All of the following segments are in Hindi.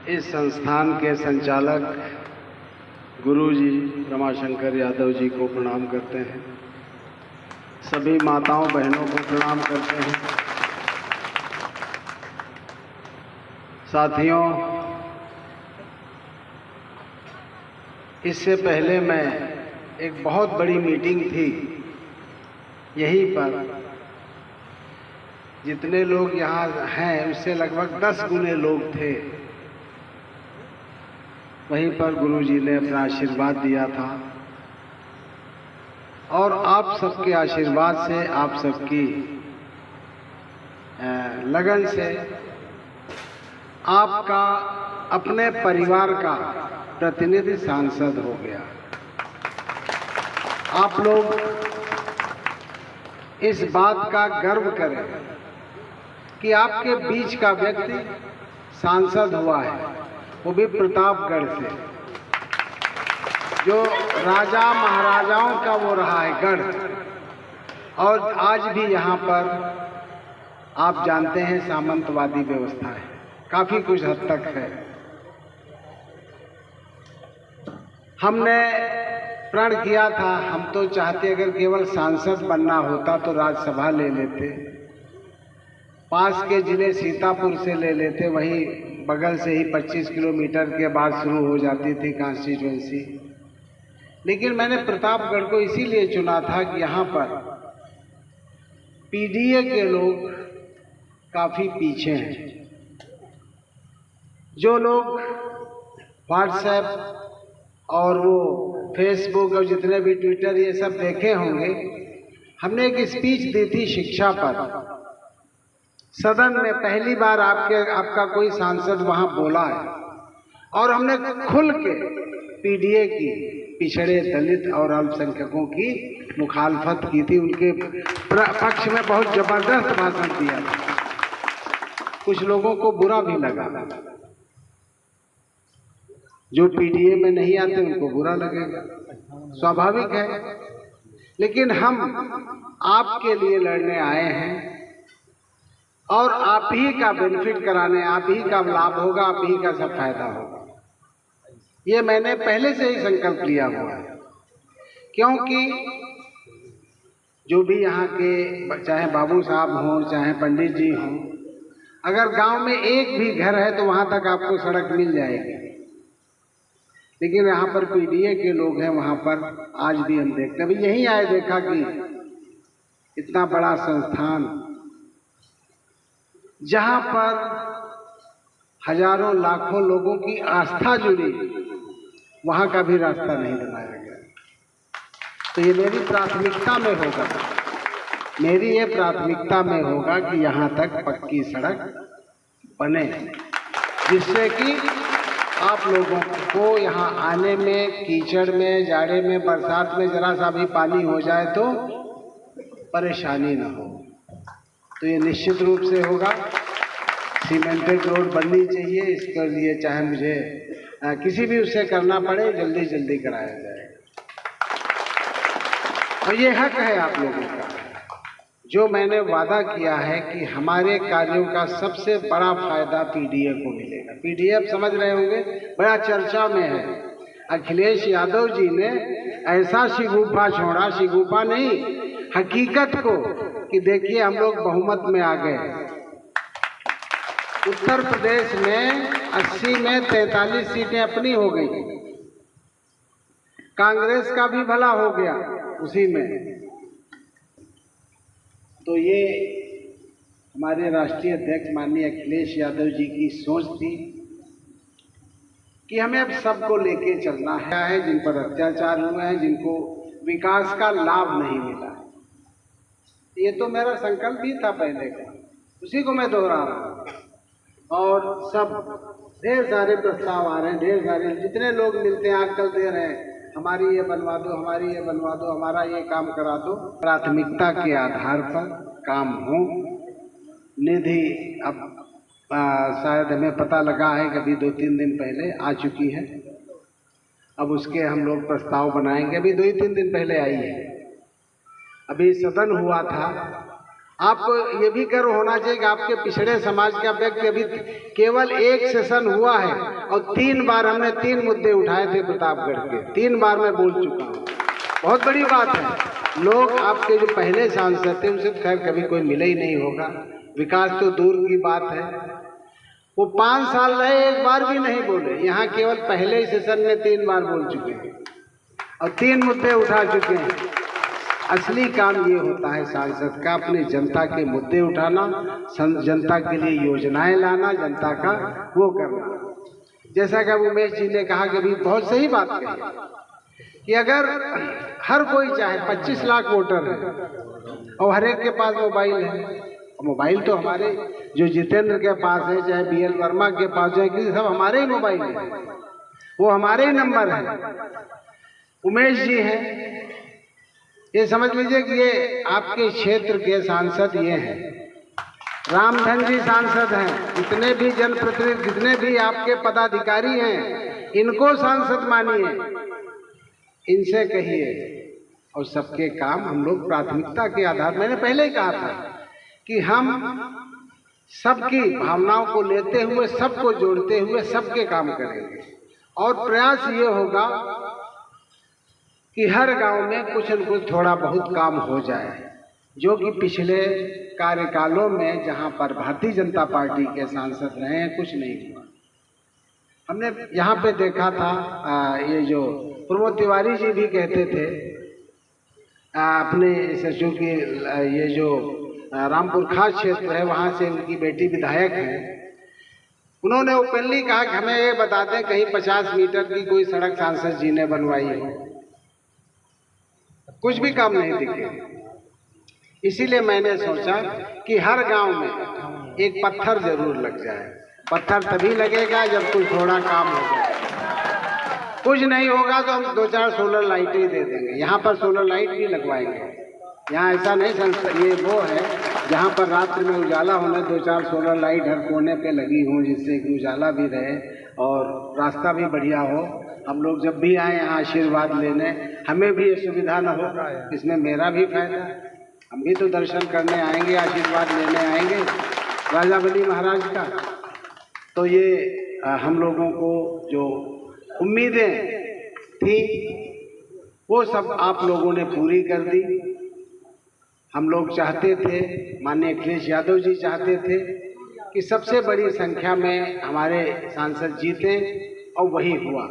इस संस्थान के संचालक गुरुजी रमाशंकर यादव जी को प्रणाम करते हैं। सभी माताओं बहनों को प्रणाम करते हैं। साथियों, इससे पहले मैं एक बहुत बड़ी मीटिंग थी यहीं पर, जितने लोग यहाँ हैं उससे लगभग 10 गुने लोग थे। वहीं पर गुरुजी ने अपना आशीर्वाद दिया था और आप सबके आशीर्वाद से, आप सबकी लगन से आपका अपने परिवार का प्रतिनिधि सांसद हो गया। आप लोग इस बात का गर्व करें कि आपके बीच का व्यक्ति सांसद हुआ है, वो भी प्रतापगढ़ से, जो राजा महाराजाओं का वो रहा है गढ़, और आज भी यहाँ पर आप जानते हैं सामंतवादी व्यवस्था है, काफी कुछ हद तक है। हमने प्रण किया था, हम तो चाहते अगर केवल सांसद बनना होता तो राज्यसभा ले लेते, पास के जिले सीतापुर से ले लेते, वहीं बगल से ही 25 किलोमीटर के बाद शुरू हो जाती थी कॉन्स्टिट्यूएंसी। लेकिन मैंने प्रतापगढ़ को इसीलिए चुना था कि यहाँ पर पीडीए के लोग काफी पीछे हैं। जो लोग व्हाट्सएप और वो फेसबुक और जितने भी ट्विटर ये सब देखे होंगे, हमने एक स्पीच दी थी शिक्षा पर। सदन में पहली बार आपका कोई सांसद वहां बोला है और हमने खुल के पीडीए की, पिछड़े दलित और अल्पसंख्यकों की मुखालफत की थी। उनके पक्ष में बहुत जबरदस्त भाषण दिया था। कुछ लोगों को बुरा भी लगा, जो पीडीए में नहीं आते उनको बुरा लगेगा, स्वाभाविक है। लेकिन हम आपके लिए लड़ने आए हैं और आप ही का बेनिफिट कराने, आप ही का लाभ होगा, आप ही का सब फायदा होगा। ये मैंने पहले से ही संकल्प लिया हुआ है, क्योंकि जो भी यहाँ के, चाहे बाबू साहब हों, चाहे पंडित जी हों, अगर गांव में एक भी घर है तो वहां तक आपको सड़क मिल जाएगी। लेकिन यहाँ पर पीडीए के लोग हैं, वहां पर आज भी हम देखते हैं। यहीं आए देखा कि इतना बड़ा संस्थान जहां पर हजारों लाखों लोगों की आस्था जुड़ी, वहां का भी रास्ता नहीं बनाया गया। तो ये मेरी प्राथमिकता में होगा, मेरी ये प्राथमिकता में होगा कि यहाँ तक पक्की सड़क बने, जिससे कि आप लोगों को यहाँ आने में, कीचड़ में, जाड़े में, बरसात में जरा सा भी पानी हो जाए तो परेशानी न हो। तो ये निश्चित रूप से होगा। सीमेंटेड रोड बननी चाहिए, इसके लिए चाहे मुझे किसी भी उससे करना पड़े, जल्दी जल्दी कराया जाएगा। और ये हक है आप लोगों का। जो मैंने वादा किया है कि हमारे कार्यों का सबसे बड़ा फायदा पीडीए को मिलेगा। पीडीए आप समझ रहे होंगे, बड़ा चर्चा में है। अखिलेश यादव जी ने ऐसा शिगुफा छोड़ा, शिगुफा नहीं, हकीकत को, कि देखिए हम लोग बहुमत में आ गए। उत्तर प्रदेश में 80 में 43 सीटें अपनी हो गई, कांग्रेस का भी भला हो गया उसी में। तो ये हमारे राष्ट्रीय अध्यक्ष माननीय अखिलेश यादव जी की सोच थी कि हमें अब सबको लेके चलना है, जिन पर अत्याचार हुए हैं, जिनको विकास का लाभ नहीं मिला। ये तो मेरा संकल्प ही था पहले का, उसी को मैं दोहरा रहा हूँ। और सब ढेर सारे प्रस्ताव आ रहे हैं, ढेर सारे, जितने लोग मिलते हैं आजकल दे रहे हैं, हमारी ये बनवा दो, हमारी ये बनवा दो, हमारा ये काम करा दो। प्राथमिकता के आधार पर काम हो। निधि अब शायद हमें पता लगा है कि अभी 2-3 दिन पहले आ चुकी है। अब उसके हम लोग प्रस्ताव बनाएंगे। अभी 2-3 दिन पहले आई है। अभी सदन हुआ था आप ये भी गर्व होना चाहिए कि आपके पिछड़े समाज का व्यक्ति अभी केवल एक सेशन हुआ है और 3 बार हमने 3 मुद्दे उठाए थे प्रतापगढ़ के, 3 बार मैं बोल चुका हूँ। बहुत बड़ी बात है। लोग आपके जो पहले सांसद थे उनसे खैर कभी कोई मिला ही नहीं होगा, विकास तो दूर की बात है। वो 5 साल रहे, एक बार भी नहीं बोले। यहाँ केवल पहले ही सेशन में 3 बार बोल चुके हैं और 3 मुद्दे उठा चुके हैं। असली काम ये होता है सांसद का, अपनी जनता के मुद्दे उठाना, जनता के लिए योजनाएं लाना, जनता का वो करना। जैसा कि अब उमेश जी ने कहा कि अभी बहुत सही बात कही कि अगर हर कोई चाहे, 25 लाख वोटर है और हर एक के पास मोबाइल है, मोबाइल तो हमारे जो जितेंद्र के पास है, चाहे BL वर्मा के पास है, कि सब हमारे ही मोबाइल है, वो हमारे ही नंबर है। उमेश जी हैं, ये समझ लीजिए कि ये आपके क्षेत्र के सांसद ये हैं। रामधन जी सांसद हैं। जितने भी जनप्रतिनिधि, जितने भी आपके पदाधिकारी हैं, इनको सांसद मानिए, इनसे कहिए और सबके काम हम लोग प्राथमिकता के आधार, मैंने पहले ही कहा था कि हम सबकी भावनाओं को लेते हुए, सबको जोड़ते हुए सबके काम करेंगे और प्रयास ये होगा कि हर गांव में कुछ न कुछ थोड़ा बहुत काम हो जाए, जो कि पिछले कार्यकालों में जहां पर भारतीय जनता पार्टी के सांसद रहे हैं कुछ नहीं हुआ। हमने यहाँ पे देखा था, ये जो प्रमोद तिवारी जी भी कहते थे अपने सचिव की, ये जो रामपुर खास क्षेत्र है वहाँ से उनकी बेटी विधायक है, उन्होंने ओपनली कहा कि हमें ये बता दें कहीं 50 मीटर की कोई सड़क सांसद जी ने बनवाई है। कुछ भी काम नहीं दिखे। इसीलिए मैंने सोचा कि हर गांव में एक पत्थर जरूर लग जाए। पत्थर तभी लगेगा जब कुछ थोड़ा काम होगा। कुछ नहीं होगा तो हम 2-4 सोलर लाइटें दे देंगे। यहाँ पर सोलर लाइट भी लगवाएंगे। यहाँ ऐसा नहीं, ये वो है जहाँ पर रात्रि में उजाला होना, 2-4 सोलर लाइट हर कोने पे लगी हों, जिससे कि उजाला भी रहे और रास्ता भी बढ़िया हो। हम लोग जब भी आए यहाँ आशीर्वाद लेने, हमें भी ये सुविधा न हो, इसमें मेरा भी फायदा। हम भी तो दर्शन करने आएंगे, आशीर्वाद लेने आएंगे राजा बली महाराज का। तो ये हम लोगों को जो उम्मीदें थी वो सब आप लोगों ने पूरी कर दी। हम लोग चाहते थे, माननीय अखिलेश यादव जी चाहते थे कि सबसे बड़ी संख्या में हमारे सांसद जीते और वही हुआ।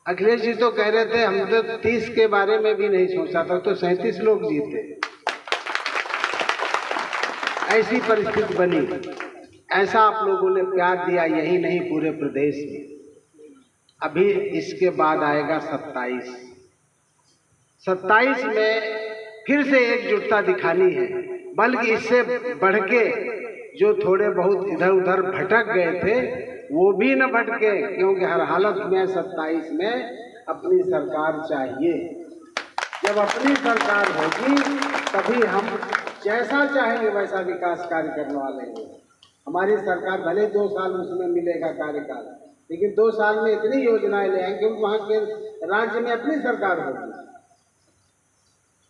अखिलेश जी तो कह रहे थे, हम तो 30 के बारे में भी नहीं सोचा था, तो 37 लोग जीते। ऐसी परिस्थिति बनी। ऐसा आप लोगों ने प्यार दिया, यही नहीं पूरे प्रदेश में। अभी इसके बाद आएगा 27 में फिर से एकजुटता दिखानी है, बल्कि इससे बढ़ के जो थोड़े बहुत इधर उधर भटक गए थे वो भी न भटके, क्योंकि हर हालत में 27 में अपनी सरकार चाहिए। जब अपनी सरकार होगी तभी हम जैसा चाहेंगे वैसा विकास कार्य करने वाले हैं। हमारी सरकार भले 2 साल उसमें मिलेगा कार्यकाल, लेकिन 2 साल में इतनी योजनाएं ले आएंगे क्योंकि वहाँ के राज्य में अपनी सरकार होगी।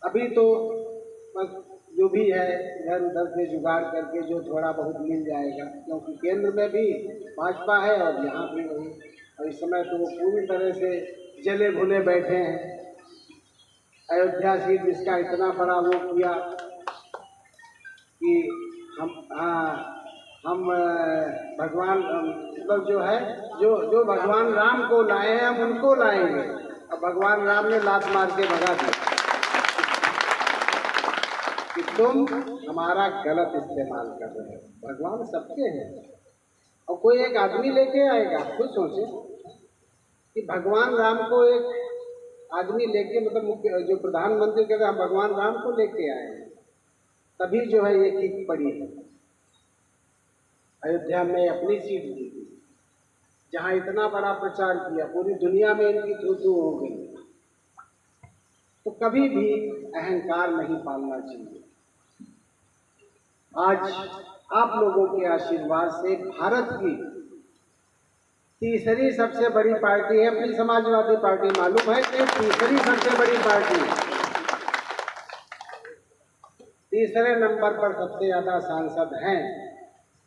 अभी तो जो भी है इधर उधर से जुगाड़ करके जो थोड़ा बहुत मिल जाएगा, क्योंकि केंद्र में भी भाजपा है और यहाँ भी वही। और इस समय तो वो पूरी तरह से जले भुने बैठे हैं। अयोध्या सीट जिसका इतना बड़ा वो किया कि हम भगवान मतलब जो है जो भगवान राम को लाए हैं हम उनको लाएंगे, और भगवान राम ने लात मार के भगा दिया कि तुम हमारा गलत इस्तेमाल कर रहे हो। भगवान सबके हैं और कोई एक आदमी लेके आएगा। खुद सोचे कि भगवान राम को एक आदमी लेके, मतलब जो प्रधानमंत्री कहते हैं भगवान राम को लेके आए, तभी जो है ये ठीक पड़ी है। अयोध्या में अपनी सीट दी थी, जहाँ इतना बड़ा प्रचार किया, पूरी दुनिया में इनकी थू हो गई। तो कभी भी अहंकार नहीं पालना चाहिए। आज आप लोगों के आशीर्वाद से भारत की तीसरी सबसे बड़ी पार्टी है अपनी समाजवादी पार्टी। मालूम है कि तीसरी सबसे बड़ी पार्टी है। तीसरे नंबर पर सबसे ज़्यादा सांसद हैं।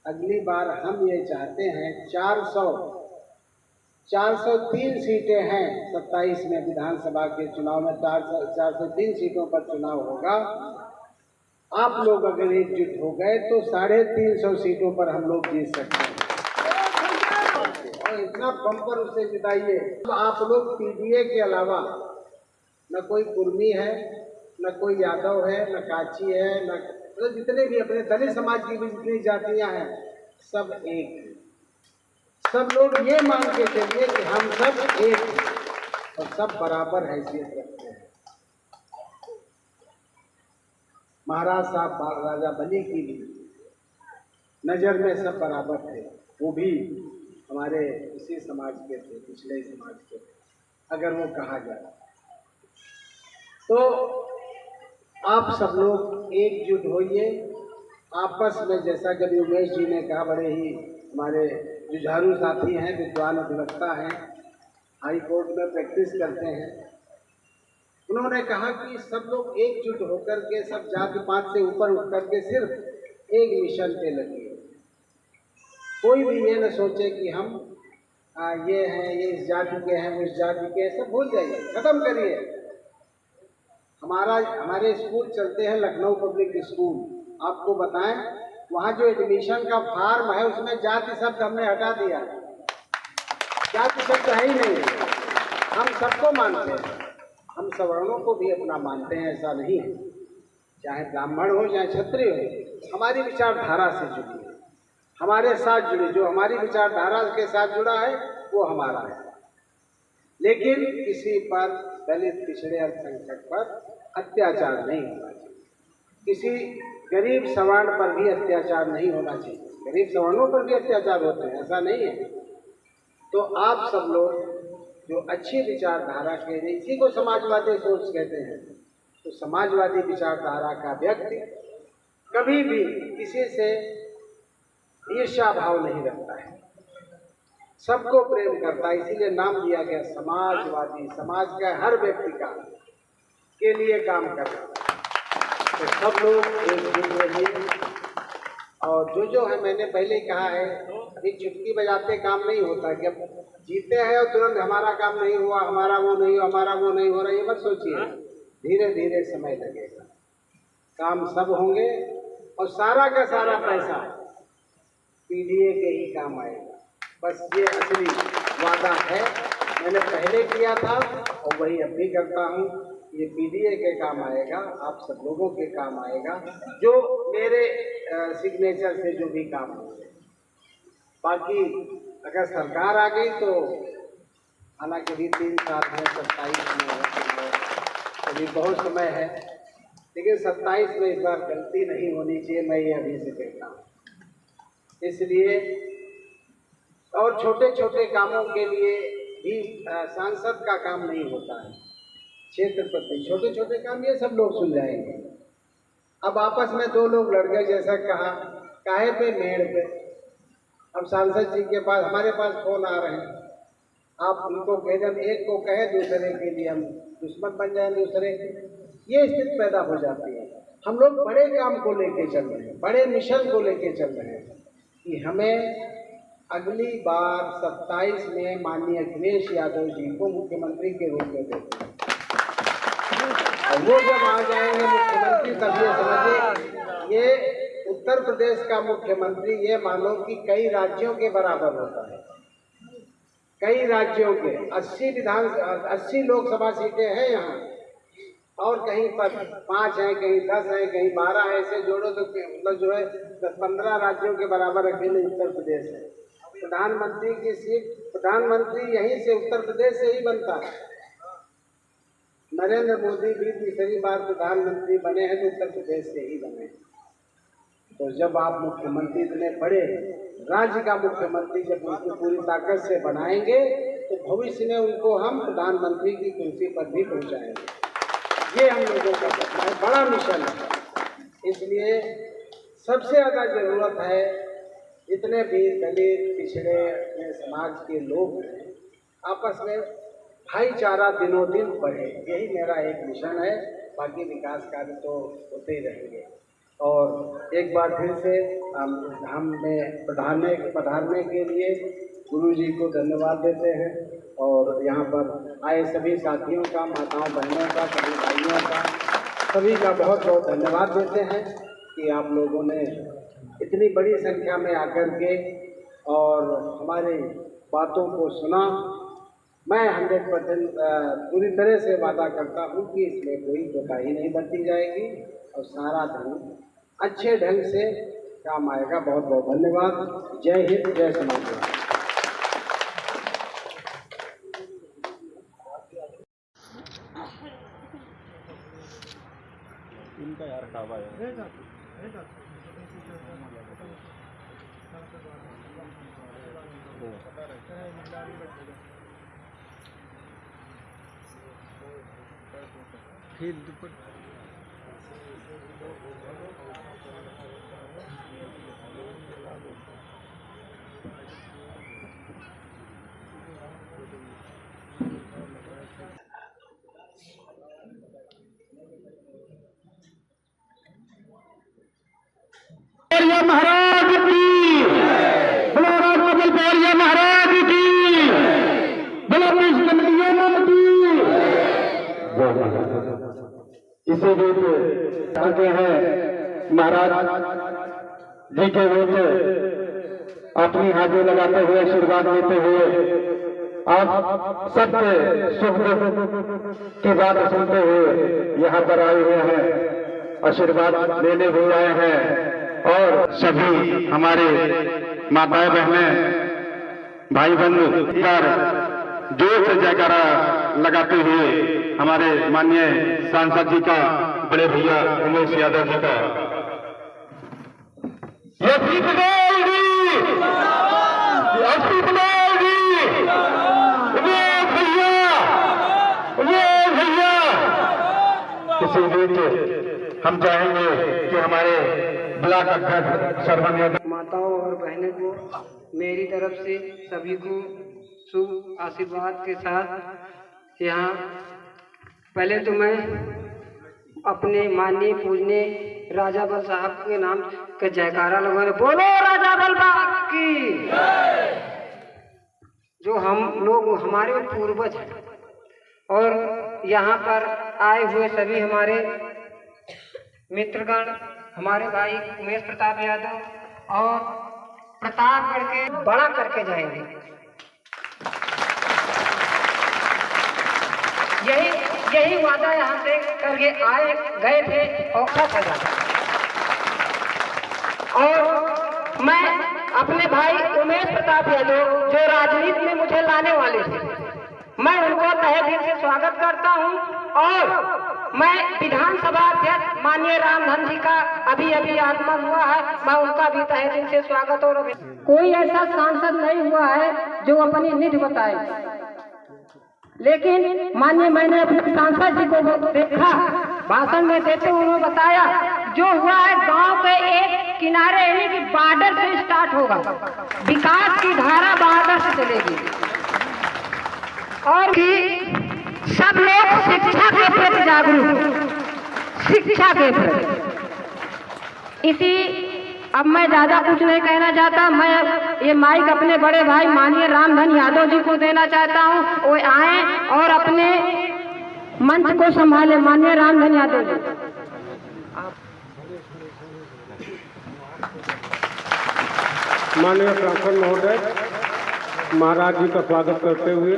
अगली बार हम ये चाहते हैं 403 सीटें हैं 27 में विधानसभा के चुनाव में 403 सीटों पर चुनाव होगा। आप लोग अगर एकजुट हो गए तो 350 सीटों पर हम लोग जीत सकते हैं और इतना बम्पर उससे जिताइए। तो आप लोग पीडीए के अलावा न कोई कुर्मी है, न कोई यादव है, न काची है, न तो जितने भी अपने दलित समाज की भी जितनी जातियां हैं सब एक हैं। सब लोग ये मान के चलिए कि हम सब एक हैं और सब बराबर हैसियत रखते हैं। महाराज साहब राजा बली की भी नज़र में सब बराबर थे, वो भी हमारे इसी समाज के थे, पिछले समाज के थे अगर वो कहा जाए तो। आप सब लोग एकजुट होइए आपस में, जैसा कभी उमेश जी ने कहा, बड़े ही हमारे जुझारू साथी हैं, विद्वान अधिवक्ता हैं, हाई कोर्ट में प्रैक्टिस करते हैं। उन्होंने कहा कि सब लोग एकजुट होकर के, सब जाति पात से ऊपर उठ करके सिर्फ एक मिशन पे लगे। कोई भी ये न सोचे कि हम ये हैं, ये इस जाति के हैं, वो इस जाति के, सब भूल जाइए, खत्म करिए। हमारे स्कूल चलते हैं, लखनऊ पब्लिक स्कूल, आपको बताएं वहाँ जो एडमिशन का फॉर्म है उसमें जाति शब्द हमने हटा दिया। जाति शब्द है ही नहीं। हम सबको मानते हैं, हम सवर्णों को भी अपना मानते हैं, ऐसा नहीं है। चाहे ब्राह्मण हो चाहे क्षत्रिय हो, हमारी विचारधारा से जुड़ी है, हमारे साथ जुड़ी, जो हमारी विचारधारा के साथ जुड़ा है वो हमारा है। लेकिन किसी पर, दलित पिछड़े अल्पसंख्यक पर अत्याचार नहीं होना चाहिए, किसी गरीब सवर्ण पर भी अत्याचार नहीं होना चाहिए। गरीब सवर्णों पर भी अत्याचार होते हैं, ऐसा नहीं है। तो आप सब लोग जो अच्छी विचारधारा के हैं, इसी को समाजवादी सोच कहते हैं, तो समाजवादी विचारधारा का व्यक्ति कभी भी किसी से ईर्ष्या भाव नहीं रखता है, सबको प्रेम करता है, इसीलिए नाम दिया गया समाजवादी। समाज का हर व्यक्ति का के लिए काम करता है। तो सब लोग एकजुट रहिए और जो है, मैंने पहले ही कहा है, अभी चुटकी बजाते काम नहीं होता कि अब जीते हैं और तुरंत हमारा काम नहीं हुआ, हमारा वो नहीं हुआ, हमारा वो नहीं हो रहा, ये मत सोचिए। धीरे धीरे समय लगेगा, काम सब होंगे और सारा का सारा पैसा पीडीए के ही काम आएगा। बस ये असली वादा है, मैंने पहले किया था और वही अब भी करता हूँ। ये पीडीए के काम आएगा, आप सब लोगों के काम आएगा, जो मेरे सिग्नेचर से जो भी काम होंगे। बाकी अगर सरकार आ गई तो हालांकि अभी 3 साल है, 27 में अभी बहुत समय है, लेकिन 27 में इस बार गलती नहीं होनी चाहिए, मैं ये अभी से कहता हूँ। इसलिए और छोटे छोटे कामों के लिए भी सांसद का काम नहीं होता है, क्षेत्र प्रति छोटे छोटे काम ये सब लोग सुलझाएंगे। अब आपस में 2 लोग लड़ गए, जैसा कहा, काहे पे मेड़ पे। अब सांसद जी के पास, हमारे पास फोन आ रहे हैं, आप उनको कह, जब एक को कहे दूसरे के लिए हम दुश्मन बन जाए दूसरे के, ये स्थिति पैदा हो जाती है। हम लोग बड़े काम को लेके चल रहे हैं, बड़े मिशन को लेके चल रहे हैं कि हमें अगली बार 27 में माननीय अखिलेश यादव जी को मुख्यमंत्री के रूप में देते हैं। और वो जब आ जाएंगे मुख्यमंत्री, तब ये समझिए ये उत्तर प्रदेश का मुख्यमंत्री, ये मानो कि कई राज्यों के बराबर होता है। कई राज्यों के 80 लोकसभा सीटें हैं यहाँ, और कहीं पर 5 हैं, कहीं 10 हैं, कहीं 12 है, ऐसे जोड़ो तो मतलब जो है 10-15 राज्यों के बराबर अकेले उत्तर प्रदेश है। प्रधानमंत्री की सीट, प्रधानमंत्री यहीं से उत्तर प्रदेश से ही बनता है। नरेंद्र मोदी भी तीसरी बार प्रधानमंत्री बने हैं तो उत्तर प्रदेश से ही बने। तो जब आप मुख्यमंत्री इतने बड़े राज्य का मुख्यमंत्री जब उनको पूरी ताकत से बनाएंगे तो भविष्य में उनको हम प्रधानमंत्री की कुर्सी पर भी पहुंचाएंगे। ये हम लोगों का सपना है, बड़ा मिशन है। इसलिए सबसे ज़्यादा ज़रूरत है जितने भी दलित पिछड़े अपने समाज के लोग हैं, आपस में भाईचारा दिनों दिन बढ़े, यही मेरा एक मिशन है। बाकी विकास कार्य तो होते ही रहेंगे। और एक बार फिर से हमने पधारने के लिए गुरु जी को धन्यवाद देते हैं और यहाँ पर आए सभी साथियों का, माताओं बहनों का, सभी भाइयों का, सभी का बहुत बहुत धन्यवाद देते हैं कि आप लोगों ने इतनी बड़ी संख्या में आकर के और हमारी बातों को सुना। मैं 100% पूरी तरह से वादा करता हूँ कि इसमें कोई कोताही नहीं बरती जाएगी और सारा धन अच्छे ढंग से काम आएगा। बहुत बहुत धन्यवाद। जय हिंद, जय समाज। इनका यार ढाबा है। महाराज की बोलो, राजमहल पौड़िया महाराज की बोलो, इसी बीच करते हैं महाराज जी के बीच अपनी हाजिरी लगाते हुए, आशीर्वाद लेते हुए, आप सबके सुख दुख की बात सुनते हुए यहाँ पर आए हुए हैं, आशीर्वाद लेने भी आए हैं। और सभी हमारे माताएं बहनें भाई बंधु पर जोर से जयकारा लगाते हुए हमारे माननीय सांसद जी का, बड़े भैया उमेश यादव जी का, ये भैया किसी बीच हम चाहेंगे कि हमारे ब्लॉक अध्यक्ष सर्वनियोजन माताओं और बहनों को मेरी तरफ से सभी को शुभ आशीर्वाद के साथ यहाँ पहले तो मैं अपने माननीय पूजनीय राजा बल साहब के नाम का जयकारा लगवाने, बोलो राजा बल बाबा की, जो हम लोग हमारे पूर्वज हैं। और यहाँ पर आए हुए सभी हमारे मित्रगण, हमारे भाई उमेश प्रताप यादव और प्रतापगढ़ के बड़ा करके जाएंगे। यही वादा यहाँ से करके गए थे और खत्म हो जाता। और मैं अपने भाई उमेश प्रताप यादव जो राजनीति में मुझे लाने वाले थे, मैं उनको तहे दिल से स्वागत करता हूँ। और मैं विधानसभा अध्यक्ष माननीय रामधन जी का अभी आगमन हुआ है, मैं उनका भी तहे दिल से स्वागत। और कोई ऐसा सांसद नहीं हुआ है जो अपनी निधि बताए, लेकिन माननीय मैंने अपने सांसद जी को देखा, भाषण में देते उन्होंने बताया जो हुआ है गांव के एक किनारे यानी कि बॉर्डर से स्टार्ट होगा, विकास की धारा बॉर्डर से चलेगी और कि सब लोग शिक्षा के प्रति जागरूक, शिक्षा के प्रति। इसी अब मैं ज्यादा कुछ नहीं कहना चाहता, मैं ये माइक अपने बड़े भाई माननीय रामधन यादव जी को देना चाहता हूँ, वो आए और अपने मंच को संभाले। माननीय रामधन यादव जी। माननीय सांसद महोदय, महाराज जी का स्वागत करते हुए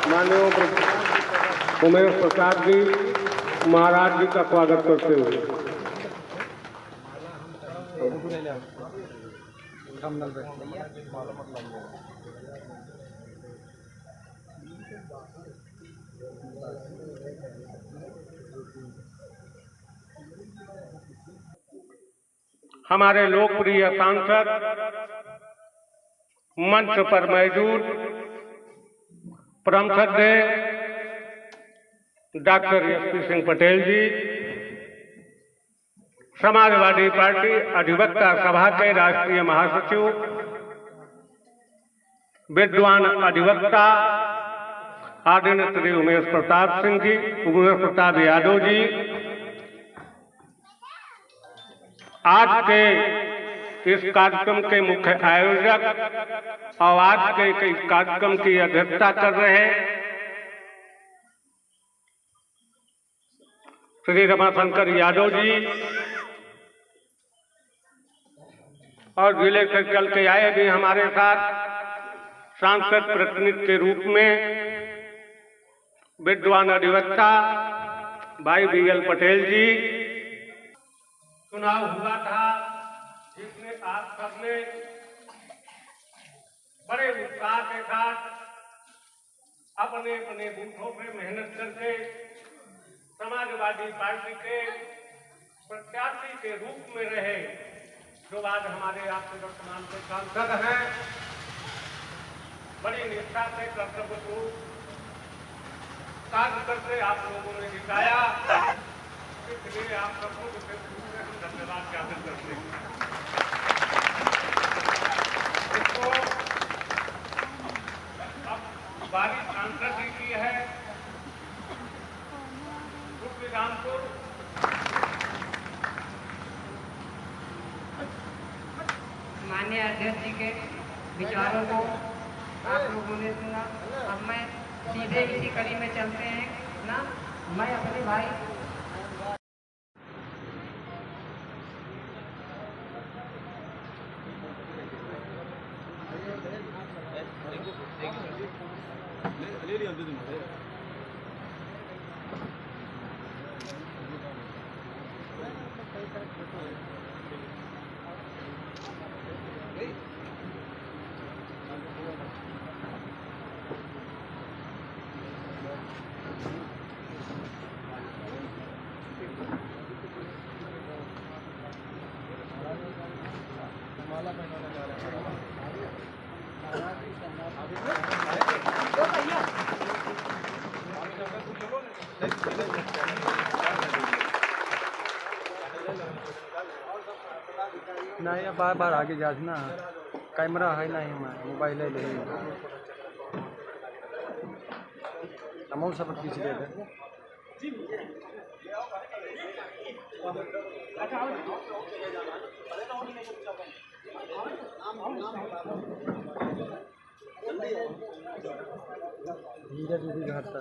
माननीय उमेश प्रताप जी महाराज जी का स्वागत करते हुए हमारे लोकप्रिय सांसद मंच पर मौजूद परम श्रद्धेय डॉक्टर एसपी सिंह पटेल जी, समाजवादी पार्टी अधिवक्ता सभा के राष्ट्रीय महासचिव, विद्वान अधिवक्ता आदरणीय श्री उमेश प्रताप सिंह जी, उमेश प्रताप यादव जी, आज के इस कार्यक्रम के मुख्य आयोजक और आज के इस कार्यक्रम की अध्यक्षता कर रहे श्री रमाशंकर यादव जी, और जिले से चल के आए भी हमारे साथ सांसद प्रतिनिधि के रूप में विद्वान अधिवक्ता भाई BL पटेल जी। चुनाव हुआ था जिसमें आप सबने बड़े उत्साह के साथ अपने अपने बूथों पे मेहनत करके समाजवादी पार्टी के प्रत्याशी के रूप में रहे, जो आज हमारे आपके वर्तमान के सांसद हैं। बड़ी निष्ठा से कर्तव्य को कार्य करते आप लोगों ने दिखाया, इसलिए आप सबको हम धन्यवाद ज्ञापित करते हैं। इसको अब बारी सांसद जी की है, रामपुर माननीय अध्यक्ष जी के विचारों को आप लोगों ने सुना। अब मैं सीधे इसी कड़ी में चलते हैं ना। मैं अपने भाई नहीं बार बार आगे जा ना, कैमरा है नहीं, मोबाइल है नहीं, अमाउंट सब खींच गए थे। धीरे धीरे घाटा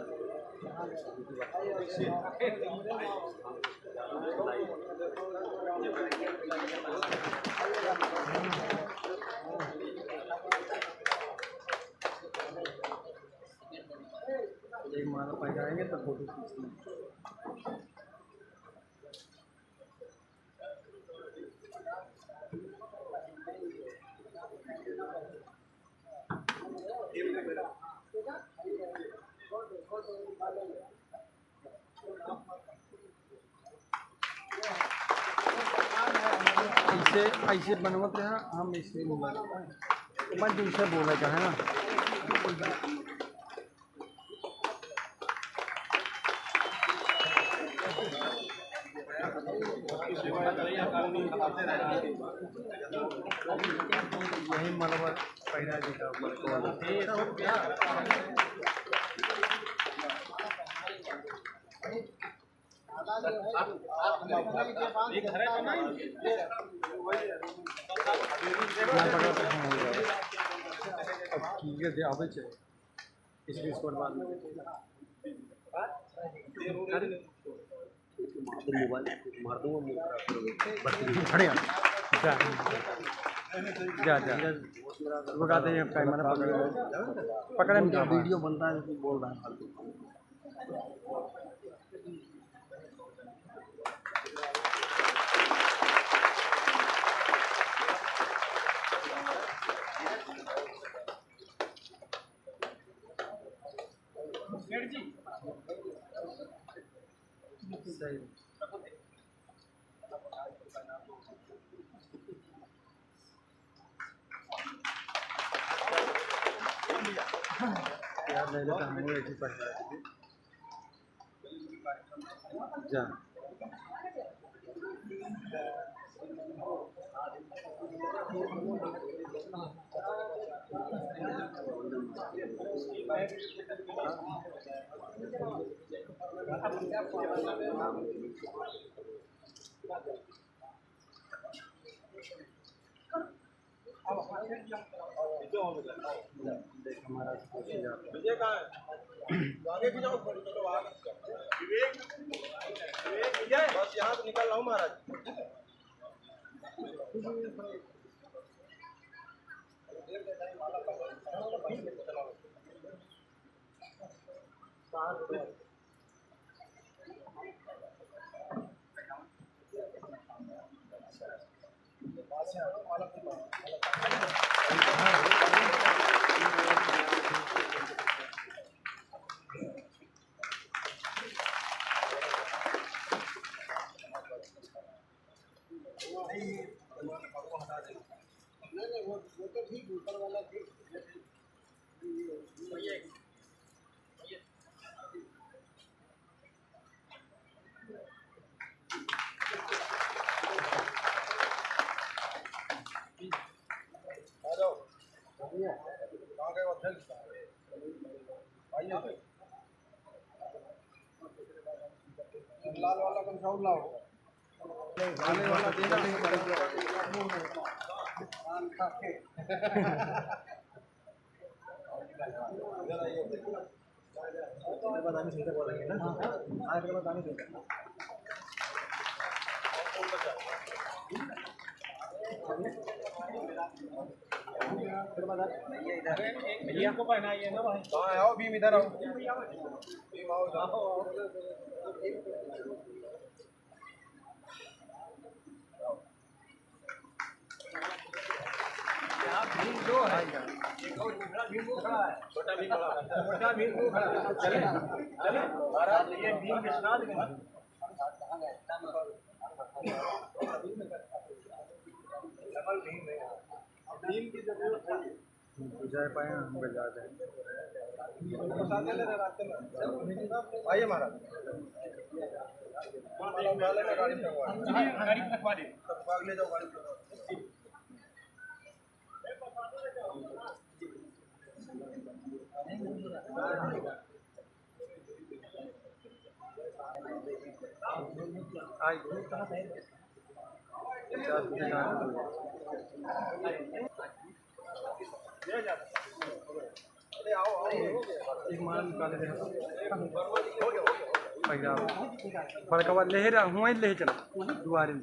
एक माला पाई जाएंगे तो फोटो खींचना। ऐसे बनवाते हैं हम, इसलिए मैं दूसरे बोला था है ना। यही मलबा पहला जी का ठीक है आवे इसलिए इस बाद में मोबाइल मार दूंगा खड़े जा लगाते हैं कैमरा पकड़े वीडियो बन रहा है, बोल रहा है। सही यार ले लेता हूँ ऐसी पढ़ जा बस यहाँ से निकल रहा हूँ महाराज। लाल वाला कंट्रोल लाओ, लाल वाला देना नहीं पड़ेगा। भैया को पहनाइए ना भाई। हाँ आओ भीम इधर आओ। भीम आओ जाओ। भीम दो है, एक और दूसरा भीम को खड़ा है, छोटा भीम खड़ा है, छोटा भीम को खड़ा है। चले चले महाराज, ये भीम विश्वनाथ के भीम की जरूरत है। बुझा पाए हम बजा दें। रास्ते में आइए महाराज, गाड़ी रखवा दे, भाग ले जाओ गाड़ी। एक माल निकाले थे बड़का ले रहा हूँ, ले चलो दुआरे में।